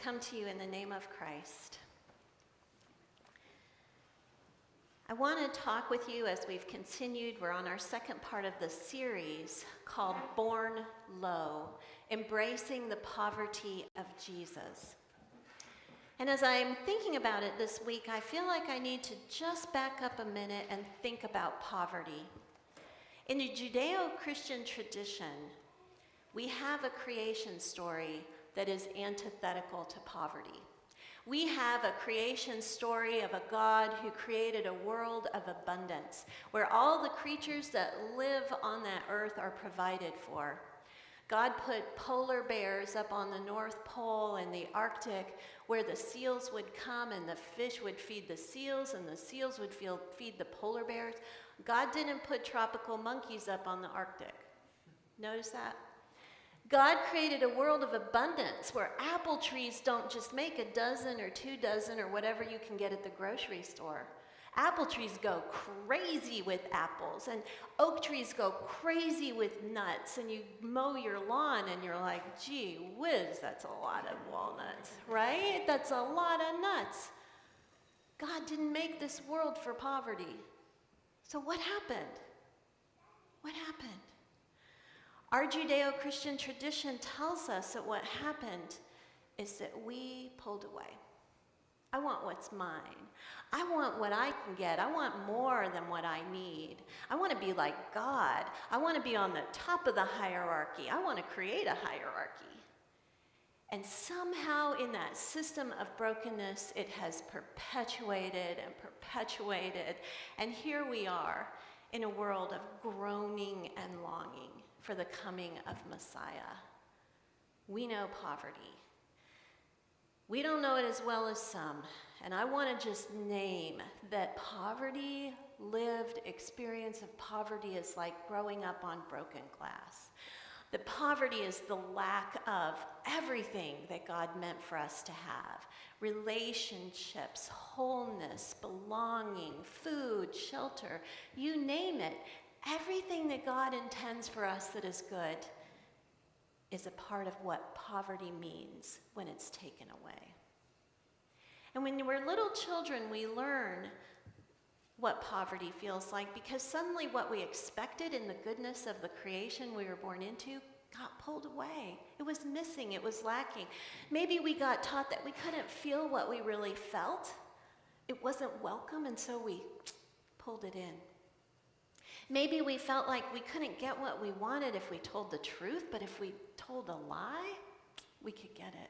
come to you in the name of Christ. I want to talk with you as we've continued. We're on our second part of the series called Born Low, Embracing the Poverty of Jesus. And as I'm thinking about it this week, I feel like I need to just back up a minute and think about poverty. In the Judeo-Christian tradition, we have a creation story that is antithetical to poverty. We have a creation story of a God who created a world of abundance, where all the creatures that live on that earth are provided for. God put polar bears up on the North Pole and the Arctic, where the seals would come and the fish would feed the seals and the seals would feed the polar bears. God didn't put tropical monkeys up on the Arctic. Notice that? God created a world of abundance where apple trees don't just make a dozen or 2 dozen or whatever you can get at the grocery store. Apple trees go crazy with apples, and oak trees go crazy with nuts, and you mow your lawn and you're like, gee whiz, that's a lot of walnuts, right? That's a lot of nuts. God didn't make this world for poverty. So what happened? What happened? Our Judeo-Christian tradition tells us that what happened is that we pulled away. I want what's mine. I want what I can get. I want more than what I need. I want to be like God. I want to be on the top of the hierarchy. I want to create a hierarchy. And somehow in that system of brokenness, it has perpetuated and perpetuated. And here we are in a world of groaning and longing for the coming of Messiah. We know poverty. We don't know it as well as some. And I want to just name that poverty, lived experience of poverty, is like growing up on broken glass. That poverty is the lack of everything that God meant for us to have. Relationships, wholeness, belonging, food, shelter, you name it. Everything that God intends for us that is good is a part of what poverty means when it's taken away. And when we're little children, we learn what poverty feels like, because suddenly what we expected in the goodness of the creation we were born into got pulled away. It was missing, it was lacking. Maybe we got taught that we couldn't feel what we really felt. It wasn't welcome, and so we pulled it in. Maybe we felt like we couldn't get what we wanted if we told the truth, but if we told a lie, we could get it.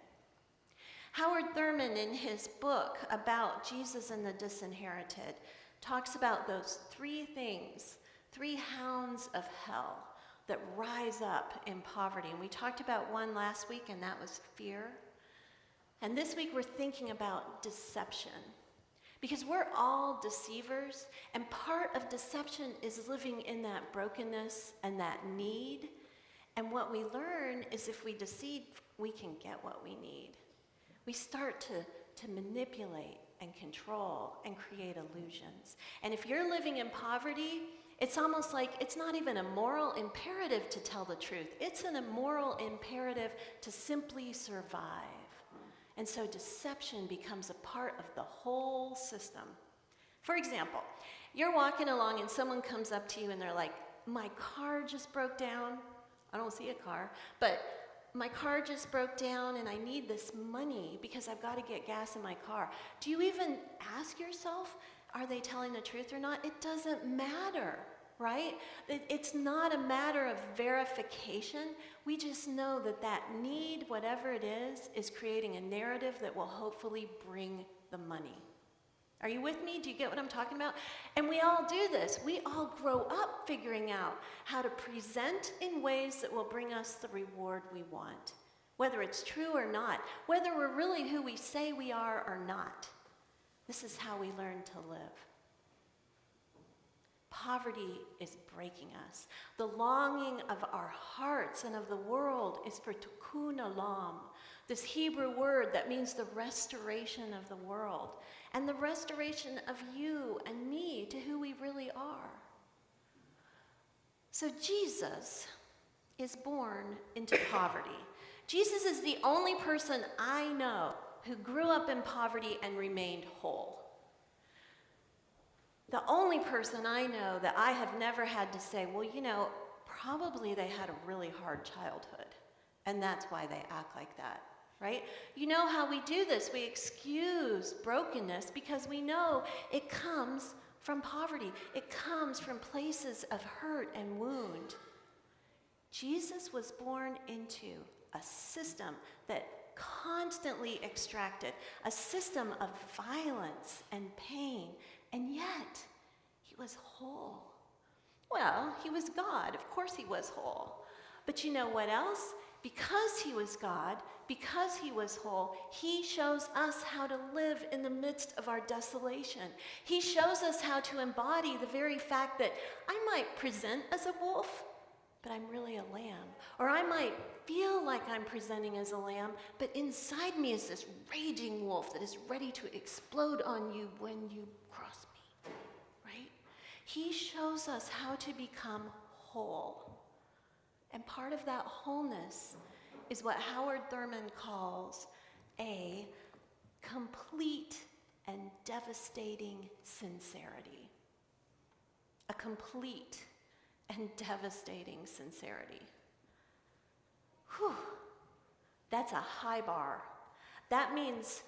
Howard Thurman, in his book about Jesus and the Disinherited, talks about those 3 things, 3 hounds of hell that rise up in poverty. And we talked about one last week, and that was fear. And this week we're thinking about deception. Because we're all deceivers, and part of deception is living in that brokenness and that need. And what we learn is if we deceive, we can get what we need. We start to manipulate and control and create illusions. And if you're living in poverty, it's almost like it's not even a moral imperative to tell the truth. It's an immoral imperative to simply survive. And so deception becomes a part of the whole system. For example, you're walking along and someone comes up to you and they're like, my car just broke down. I don't see a car, but my car just broke down and I need this money because I've got to get gas in my car. Do you even ask yourself, are they telling the truth or not? It doesn't matter, right? It's not a matter of verification. We just know that that need, whatever it is creating a narrative that will hopefully bring the money. Are you with me? Do you get what I'm talking about? And we all do this. We all grow up figuring out how to present in ways that will bring us the reward we want, whether it's true or not, whether we're really who we say we are or not. This is how we learn to live. Poverty is breaking us. The longing of our hearts and of the world is for tikkun olam, this Hebrew word that means the restoration of the world and the restoration of you and me to who we really are. So Jesus is born into poverty. Jesus is the only person I know who grew up in poverty and remained whole. The only person I know that I have never had to say, well, probably they had a really hard childhood, and that's why they act like that, right? You know how we do this. We excuse brokenness because we know it comes from poverty. It comes from places of hurt and wound. Jesus was born into a system that constantly extracted, a system of violence and pain, and yet he was whole. Well, he was God. Of course he was whole. But you know what else? Because he was God, because he was whole, he shows us how to live in the midst of our desolation. He shows us how to embody the very fact that I might present as a wolf, but I'm really a lamb. Or I might feel like I'm presenting as a lamb, but inside me is this raging wolf that is ready to explode on you when you cross me, right? He shows us how to become whole. And part of that wholeness is what Howard Thurman calls a complete and devastating sincerity. A complete and devastating sincerity. Whew, that's a high bar. That means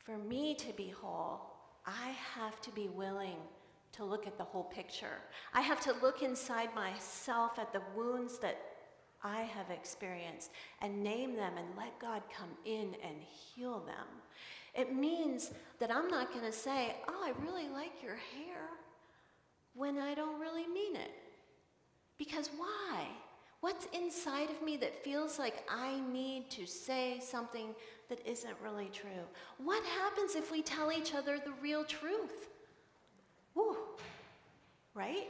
for me to be whole, I have to be willing to look at the whole picture. I have to look inside myself at the wounds that I have experienced and name them and let God come in and heal them. It means that I'm not going to say, oh, I really like your hair, when I don't really mean it. Because why? What's inside of me that feels like I need to say something that isn't really true? What happens if we tell each other the real truth? Woo, right?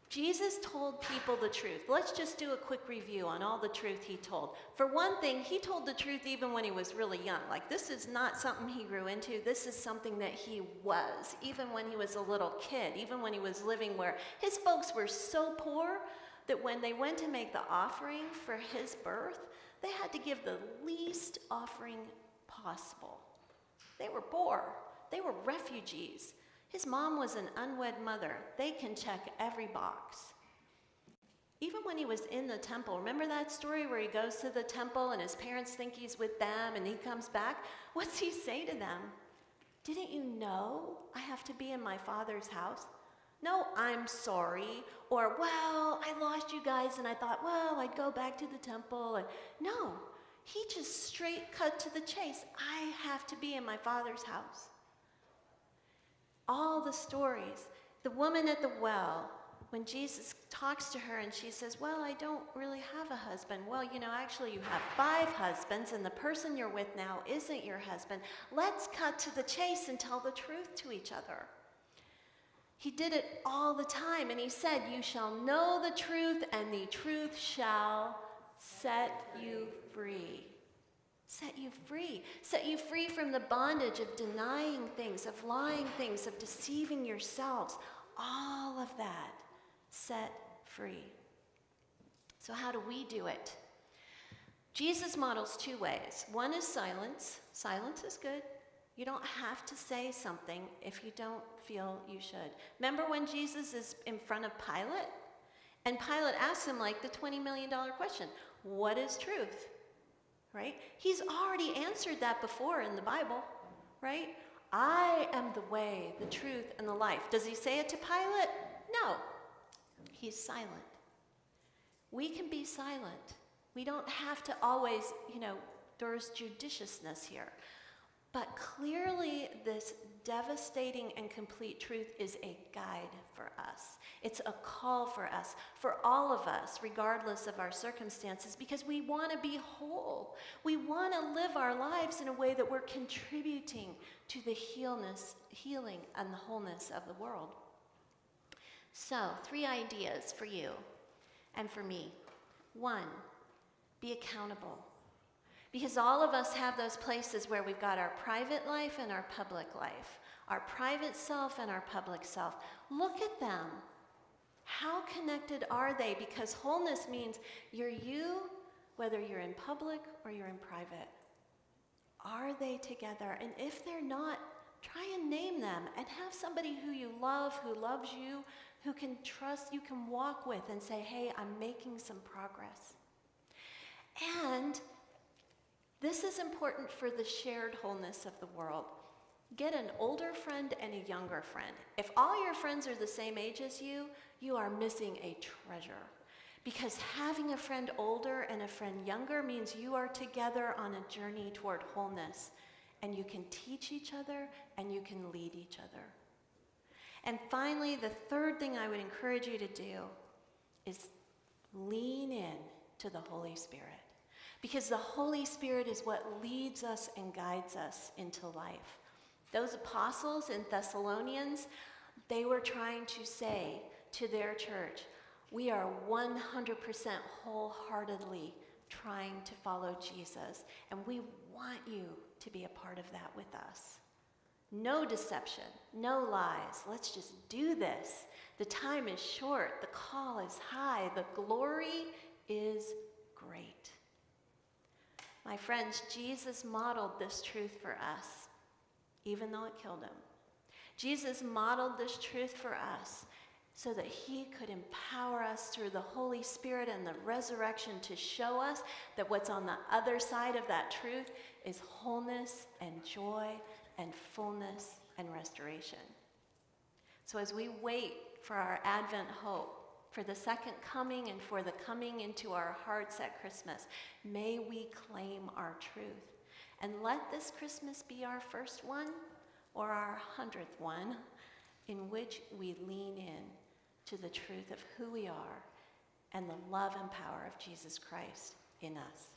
Jesus told people the truth. Let's just do a quick review on all the truth he told. For one thing, he told the truth even when he was really young. Like, this is not something he grew into. This is something that he was, even when he was a little kid, even when he was living where his folks were so poor that when they went to make the offering for his birth, they had to give the least offering possible. They were poor. They were refugees. His mom was an unwed mother. They can check every box. Even when he was in the temple, remember that story where he goes to the temple and his parents think he's with them and he comes back? What's he say to them? Didn't you know I have to be in my Father's house? No, I'm sorry. Or, well, I lost you guys and I thought, well, I'd go back to the temple. And no, he just straight cut to the chase. I have to be in my Father's house. All the stories, the woman at the well, when Jesus talks to her and she says, well, I don't really have a husband. Well, actually you have 5 husbands and the person you're with now isn't your husband. Let's cut to the chase and tell the truth to each other. He did it all the time, and he said, you shall know the truth and the truth shall set you free. Set you free. Set you free from the bondage of denying things, of lying things, of deceiving yourselves. All of that set free. So how do we do it? Jesus models 2 ways. One is silence. Silence is good. You don't have to say something if you don't feel you should. Remember when Jesus is in front of Pilate? And Pilate asks him the $20 million question, what is truth? Right? He's already answered that before in the Bible, right? I am the way, the truth, and the life. Does he say it to Pilate? No. He's silent. We can be silent. We don't have to always, there's judiciousness here. But clearly, this devastating and complete truth is a guide for us. It's a call for us, for all of us, regardless of our circumstances, because we want to be whole. We want to live our lives in a way that we're contributing to the healing and the wholeness of the world. So, 3 ideas for you and for me. 1, be accountable. Because all of us have those places where we've got our private life and our public life, our private self and our public self. Look at them. How connected are they? Because wholeness means you're you whether you're in public or you're in private. Are they together? And if they're not, try and name them and have somebody who you love, who loves you, who can trust, you can walk with and say, hey, I'm making some progress. And this is important for the shared wholeness of the world. Get an older friend and a younger friend. If all your friends are the same age as you, you are missing a treasure. Because having a friend older and a friend younger means you are together on a journey toward wholeness. And you can teach each other and you can lead each other. And finally, the third thing I would encourage you to do is lean in to the Holy Spirit. Because the Holy Spirit is what leads us and guides us into life. Those apostles in Thessalonians, they were trying to say to their church, we are 100% wholeheartedly trying to follow Jesus, and we want you to be a part of that with us. No deception, no lies. Let's just do this. The time is short, the call is high, the glory is great. My friends, Jesus modeled this truth for us, even though it killed him. Jesus modeled this truth for us so that he could empower us through the Holy Spirit and the resurrection to show us that what's on the other side of that truth is wholeness and joy and fullness and restoration. So as we wait for our Advent hope, for the second coming and for the coming into our hearts at Christmas, may we claim our truth. And let this Christmas be our first one or our 100th one in which we lean in to the truth of who we are and the love and power of Jesus Christ in us.